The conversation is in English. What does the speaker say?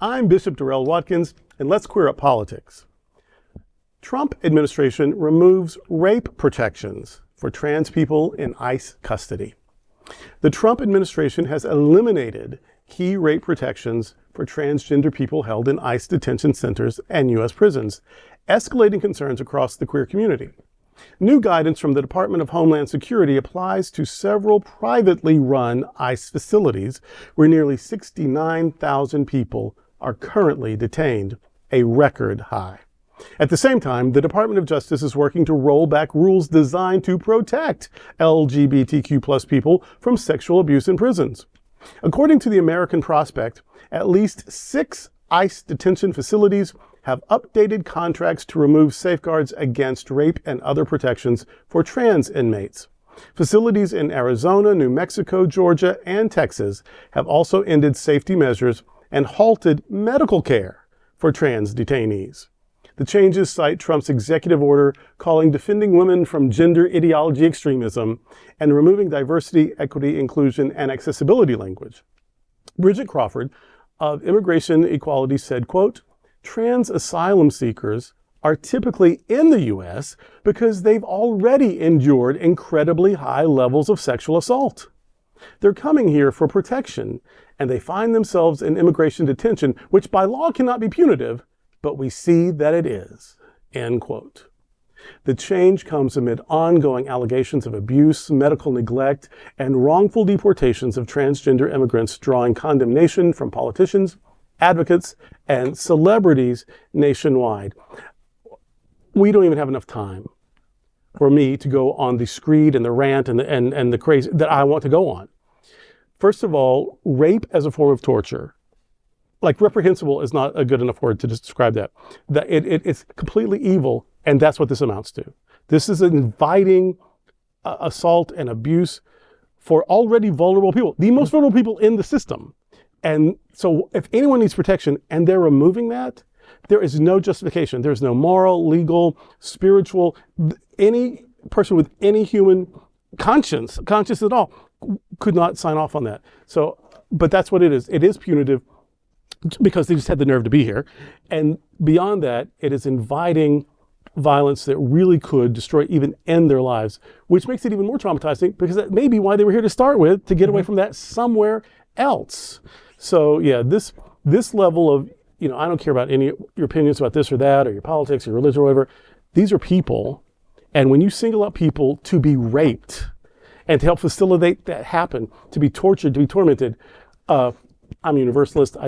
I'm Bishop Darrell Watkins, and let's queer up politics. Trump administration removes rape protections for trans people in ICE custody. The Trump administration has eliminated key rape protections for transgender people held in ICE detention centers and U.S. prisons, escalating concerns across the queer community. New guidance from the Department of Homeland Security applies to several privately run ICE facilities where nearly 69,000 people are currently detained, a record high. At the same time, the Department of Justice is working to roll back rules designed to protect LGBTQ+ people from sexual abuse in prisons. According to the American Prospect, at least 6 ICE detention facilities have updated contracts to remove safeguards against rape and other protections for trans inmates. Facilities in Arizona, New Mexico, Georgia, and Texas have also ended safety measures and halted medical care for trans detainees. The changes cite Trump's executive order calling defending women from gender ideology extremism and removing diversity, equity, inclusion, and accessibility language. Bridget Crawford of Immigration Equality said, quote, "Trans asylum seekers are typically in the U.S. because they've already endured incredibly high levels of sexual assault. They're coming here for protection, and they find themselves in immigration detention, which by law cannot be punitive, but we see that it is," end quote. The change comes amid ongoing allegations of abuse, medical neglect, and wrongful deportations of transgender immigrants, drawing condemnation from politicians, advocates, and celebrities nationwide. We don't even have enough time for me to go on the screed and the rant and the crazy that I want to go on. First of all, rape as a form of torture, like reprehensible is not a good enough word to describe that. It's completely evil, and that's what this amounts to. This is an inviting assault and abuse for already vulnerable people, the most vulnerable people in the system. And so if anyone needs protection and they're removing that, there is no justification. There's no moral, legal, spiritual, any person with any human conscience at all could not sign off on that. So, but that's what it is. It is punitive because they just had the nerve to be here. And beyond that, it is inviting violence that really could destroy, even end their lives, which makes it even more traumatizing because that may be why they were here to start with, to get away from that somewhere else. So yeah, this level of, I don't care about your opinions about this or that, or your politics, or your religion, or whatever. These are people. And when you single out people to be raped and to help facilitate that happen, to be tortured, to be tormented, I'm a universalist.